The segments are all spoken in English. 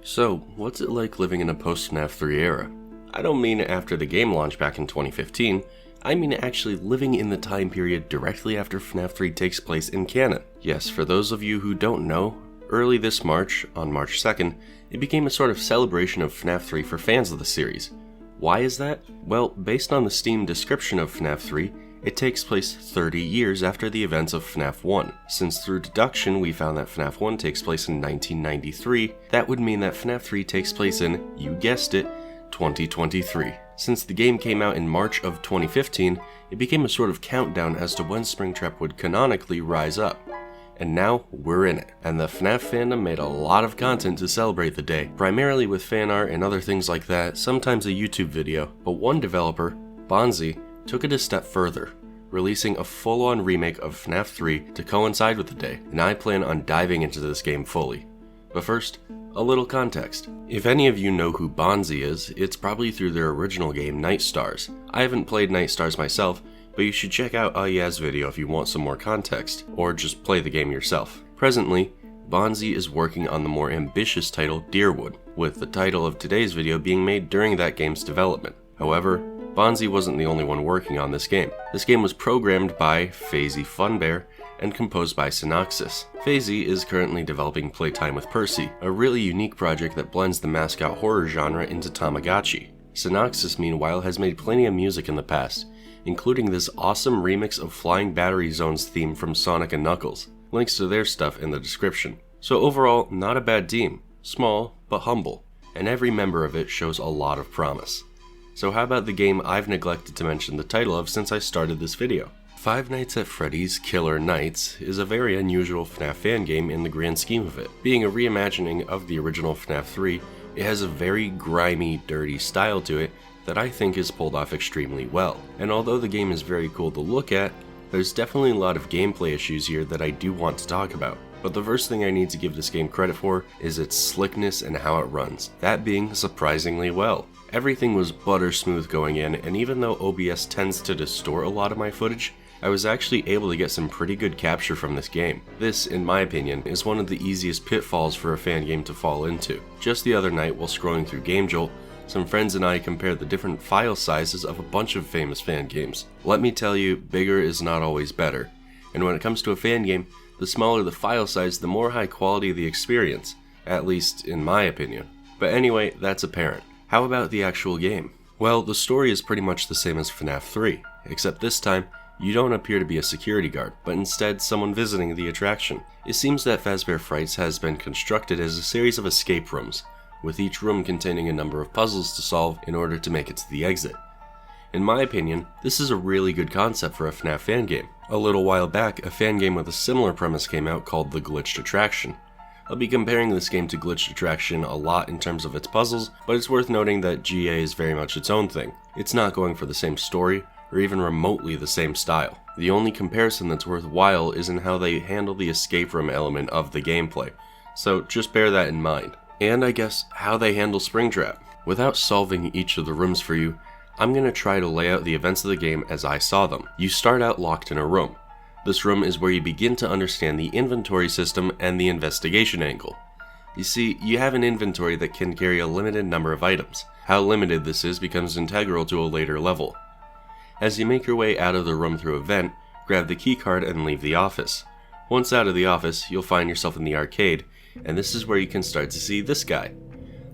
So, what's it like living in a post-FNAF 3 era? I don't mean after the game launched back in 2015, I mean actually living in the time period directly after FNAF 3 takes place in canon. Yes, for those of you who don't know, early this March, on March 2nd, it became a sort of celebration of FNAF 3 for fans of the series. Why is that? Well, based on the Steam description of FNAF 3, it takes place 30 years after the events of FNAF 1. Since through deduction we found that FNAF 1 takes place in 1993, that would mean that FNAF 3 takes place in, you guessed it, 2023. Since the game came out in March of 2015, it became a sort of countdown as to when Springtrap would canonically rise up. And now, we're in it. And the FNAF fandom made a lot of content to celebrate the day, primarily with fan art and other things like that, sometimes a YouTube video. But one developer, Bonzee, took it a step further, releasing a full-on remake of FNAF 3 to coincide with the day, and I plan on diving into this game fully. But first, a little context. If any of you know who Bonzee is, it's probably through their original game Night Stars. I haven't played Night Stars myself, but you should check out Aya's video if you want some more context, or just play the game yourself. Presently, Bonzee is working on the more ambitious title Deerwood, with the title of today's video being made during that game's development. However, Bonzee wasn't the only one working on this game. This game was programmed by Fazie Funbear and composed by Synoxsis. Fazie is currently developing Playtime with Percy, a really unique project that blends the mascot horror genre into Tamagotchi. Synoxsis, meanwhile, has made plenty of music in the past, including this awesome remix of Flying Battery Zone's theme from Sonic & Knuckles. Links to their stuff in the description. So overall, not a bad team. Small, but humble, and every member of it shows a lot of promise. So how about the game I've neglected to mention the title of since I started this video? Five Nights at Freddy's Killer Nights is a very unusual FNAF fan game in the grand scheme of it. Being a reimagining of the original FNAF 3, it has a very grimy, dirty style to it that I think is pulled off extremely well. And although the game is very cool to look at, there's definitely a lot of gameplay issues here that I do want to talk about. But the first thing I need to give this game credit for is its slickness and how it runs, that being surprisingly well. Everything was butter smooth going in, and even though OBS tends to distort a lot of my footage, I was actually able to get some pretty good capture from this game. This, in my opinion, is one of the easiest pitfalls for a fan game to fall into. Just the other night, while scrolling through GameJolt, some friends and I compared the different file sizes of a bunch of famous fan games. Let me tell you, bigger is not always better. And when it comes to a fan game, the smaller the file size, the more high quality the experience, at least in my opinion. But anyway, that's apparent. How about the actual game? Well, the story is pretty much the same as FNAF 3, except this time, you don't appear to be a security guard, but instead someone visiting the attraction. It seems that Fazbear Frights has been constructed as a series of escape rooms, with each room containing a number of puzzles to solve in order to make it to the exit. In my opinion, this is a really good concept for a FNAF fan game. A little while back, a fan game with a similar premise came out called The Glitched Attraction. I'll be comparing this game to Glitched Attraction a lot in terms of its puzzles, but it's worth noting that GA is very much its own thing. It's not going for the same story, or even remotely the same style. The only comparison that's worthwhile is in how they handle the escape room element of the gameplay, so just bear that in mind. And I guess how they handle Springtrap. Without solving each of the rooms for you, I'm going to try to lay out the events of the game as I saw them. You start out locked in a room. This room is where you begin to understand the inventory system and the investigation angle. You see, you have an inventory that can carry a limited number of items. How limited this is becomes integral to a later level. As you make your way out of the room through a vent, grab the keycard and leave the office. Once out of the office, you'll find yourself in the arcade, and this is where you can start to see this guy.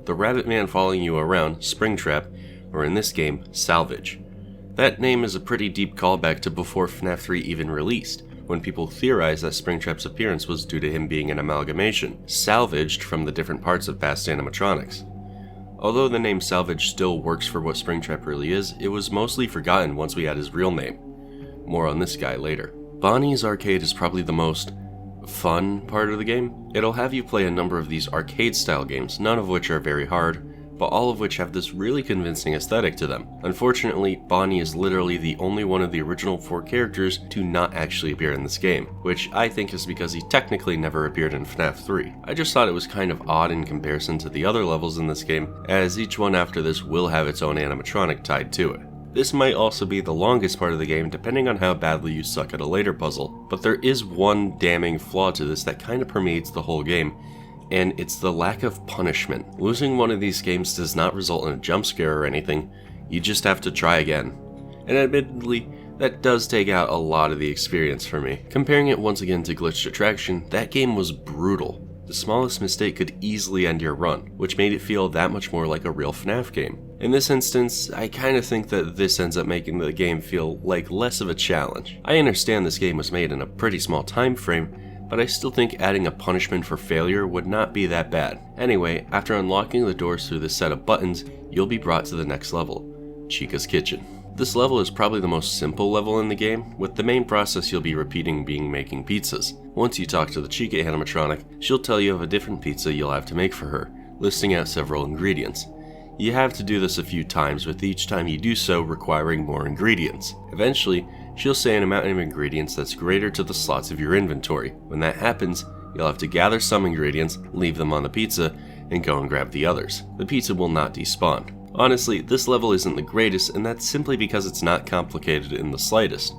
The rabbit man following you around, Springtrap, or in this game, Salvage. That name is a pretty deep callback to before FNAF 3 even released, when people theorized that Springtrap's appearance was due to him being an amalgamation, salvaged from the different parts of past animatronics. Although the name Salvage still works for what Springtrap really is, it was mostly forgotten once we had his real name. More on this guy later. Bonnie's arcade is probably the most fun part of the game. It'll have you play a number of these arcade-style games, none of which are very hard, but all of which have this really convincing aesthetic to them. Unfortunately, Bonnie is literally the only one of the original 4 characters to not actually appear in this game, which I think is because he technically never appeared in FNAF 3. I just thought it was kind of odd in comparison to the other levels in this game, as each one after this will have its own animatronic tied to it. This might also be the longest part of the game depending on how badly you suck at a later puzzle, but there is one damning flaw to this that kind of permeates the whole game, and it's the lack of punishment. Losing one of these games does not result in a jump scare or anything, you just have to try again. And admittedly, that does take out a lot of the experience for me. Comparing it once again to Glitched Attraction, that game was brutal. The smallest mistake could easily end your run, which made it feel that much more like a real FNAF game. In this instance, I kinda think that this ends up making the game feel like less of a challenge. I understand this game was made in a pretty small time frame, but I still think adding a punishment for failure would not be that bad. Anyway, after unlocking the doors through this set of buttons, you'll be brought to the next level, Chica's Kitchen. This level is probably the most simple level in the game, with the main process you'll be repeating being making pizzas. Once you talk to the Chica animatronic, she'll tell you of a different pizza you'll have to make for her, listing out several ingredients. You have to do this a few times, with each time you do so requiring more ingredients. Eventually, she'll say an amount of ingredients that's greater to the slots of your inventory. When that happens, you'll have to gather some ingredients, leave them on the pizza, and go and grab the others. The pizza will not despawn. Honestly, this level isn't the greatest, and that's simply because it's not complicated in the slightest.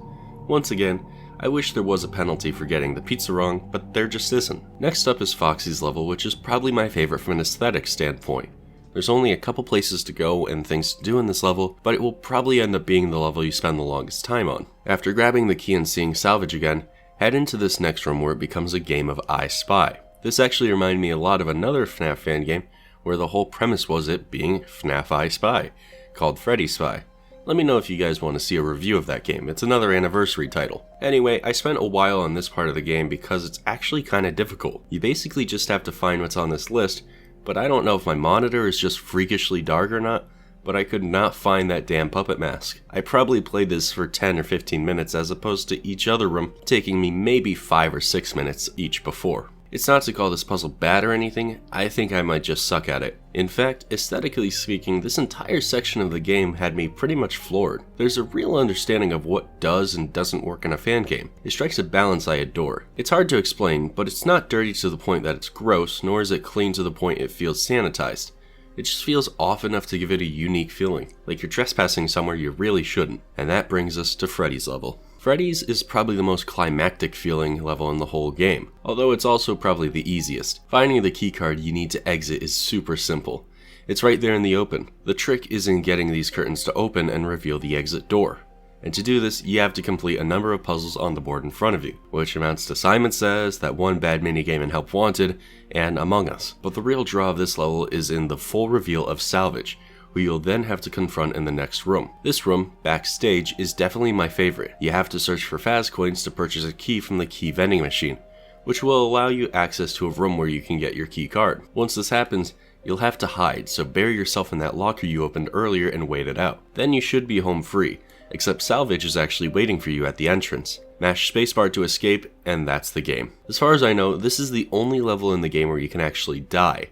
Once again, I wish there was a penalty for getting the pizza wrong, but there just isn't. Next up is Foxys Level, which is probably my favorite from an aesthetic standpoint. There's only a couple places to go and things to do in this level, but it will probably end up being the level you spend the longest time on. After grabbing the key and seeing Salvage again, head into this next room where it becomes a game of I Spy. This actually reminded me a lot of another FNAF fan game, where the whole premise was it being FNAF I Spy, called Freddy Spy. Let me know if you guys want to see a review of that game, it's another anniversary title. Anyway, I spent a while on this part of the game because it's actually kinda difficult. You basically just have to find what's on this list, but I don't know if my monitor is just freakishly dark or not, but I could not find that damn puppet mask. I probably played this for 10 or 15 minutes as opposed to each other room taking me maybe 5 or 6 minutes each before. It's not to call this puzzle bad or anything, I think I might just suck at it. In fact, aesthetically speaking, this entire section of the game had me pretty much floored. There's a real understanding of what does and doesn't work in a fan game. It strikes a balance I adore. It's hard to explain, but it's not dirty to the point that it's gross, nor is it clean to the point it feels sanitized. It just feels off enough to give it a unique feeling, like you're trespassing somewhere you really shouldn't. And that brings us to Freddys Level. Freddy's is probably the most climactic feeling level in the whole game, although it's also probably the easiest. Finding the keycard you need to exit is super simple. It's right there in the open. The trick is in getting these curtains to open and reveal the exit door. And to do this, you have to complete a number of puzzles on the board in front of you, which amounts to Simon Says, That One Bad Minigame in Help Wanted, and Among Us. But the real draw of this level is in the full reveal of Salvage, who you'll then have to confront in the next room. This room, backstage, is definitely my favorite. You have to search for Faz coins to purchase a key from the key vending machine, which will allow you access to a room where you can get your key card. Once this happens, you'll have to hide, so bury yourself in that locker you opened earlier and wait it out. Then you should be home free, except Salvage is actually waiting for you at the entrance. Mash spacebar to escape, and that's the game. As far as I know, this is the only level in the game where you can actually die,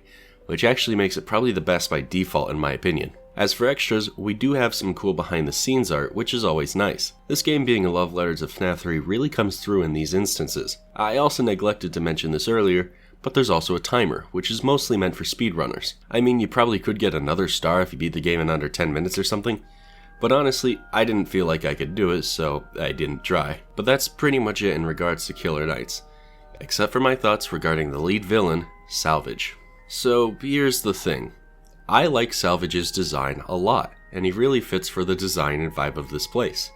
which actually makes it probably the best by default in my opinion. As for extras, we do have some cool behind the scenes art, which is always nice. This game being a love letter to FNAF 3 really comes through in these instances. I also neglected to mention this earlier, but there's also a timer, which is mostly meant for speedrunners. I mean, you probably could get another star if you beat the game in under 10 minutes or something, but honestly, I didn't feel like I could do it, so I didn't try. But that's pretty much it in regards to Killer Knights, except for my thoughts regarding the lead villain, Salvage. So here's the thing. I like Salvage's design a lot, and he really fits for the design and vibe of this place.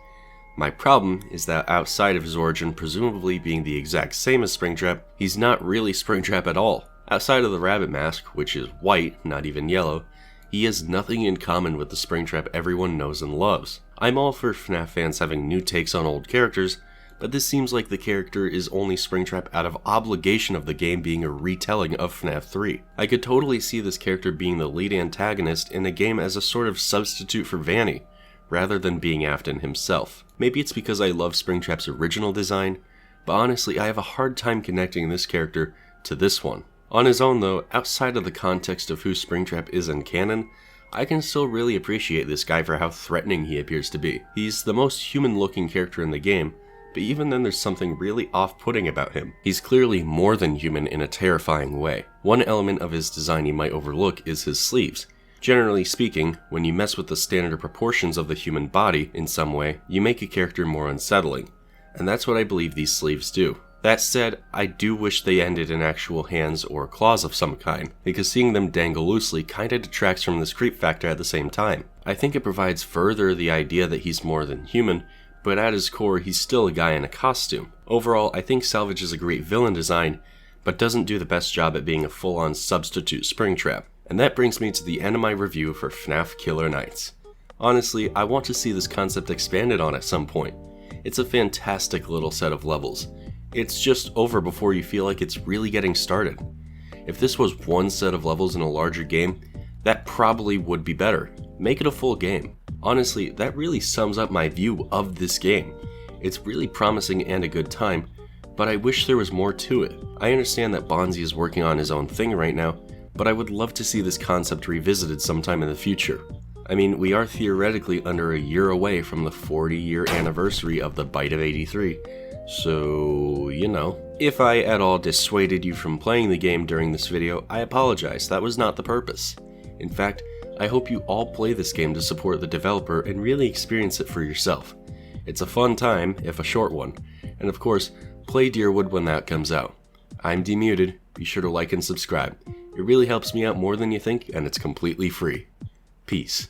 My problem is that outside of his origin presumably being the exact same as Springtrap, he's not really Springtrap at all. Outside of the rabbit mask, which is white, not even yellow, he has nothing in common with the Springtrap everyone knows and loves. I'm all for FNAF fans having new takes on old characters, but this seems like the character is only Springtrap out of obligation of the game being a retelling of FNAF 3. I could totally see this character being the lead antagonist in a game as a sort of substitute for Vanny, rather than being Afton himself. Maybe it's because I love Springtrap's original design, but honestly I have a hard time connecting this character to this one. On his own though, outside of the context of who Springtrap is in canon, I can still really appreciate this guy for how threatening he appears to be. He's the most human looking character in the game, but even then there's something really off-putting about him. He's clearly more than human in a terrifying way. One element of his design you might overlook is his sleeves. Generally speaking, when you mess with the standard proportions of the human body in some way, you make a character more unsettling, and that's what I believe these sleeves do. That said, I do wish they ended in actual hands or claws of some kind, because seeing them dangle loosely kinda detracts from this creep factor at the same time. I think it provides further the idea that he's more than human, but at his core he's still a guy in a costume. Overall, I think Salvage is a great villain design, but doesn't do the best job at being a full-on substitute Springtrap. And that brings me to the end of my review for FNAF Killer Nights. Honestly, I want to see this concept expanded on at some point. It's a fantastic little set of levels. It's just over before you feel like it's really getting started. If this was one set of levels in a larger game, that probably would be better. Make it a full game. Honestly, that really sums up my view of this game. It's really promising and a good time, but I wish there was more to it. I understand that Bonzee is working on his own thing right now, but I would love to see this concept revisited sometime in the future. I mean, we are theoretically under a year away from the 40-year anniversary of the Bite of 83, so, you know. If I at all dissuaded you from playing the game during this video, I apologize, that was not the purpose. In fact, I hope you all play this game to support the developer and really experience it for yourself. It's a fun time, if a short one, and of course, play Deerwood when that comes out. I'm DMuted, be sure to like and subscribe. It really helps me out more than you think, and it's completely free. Peace.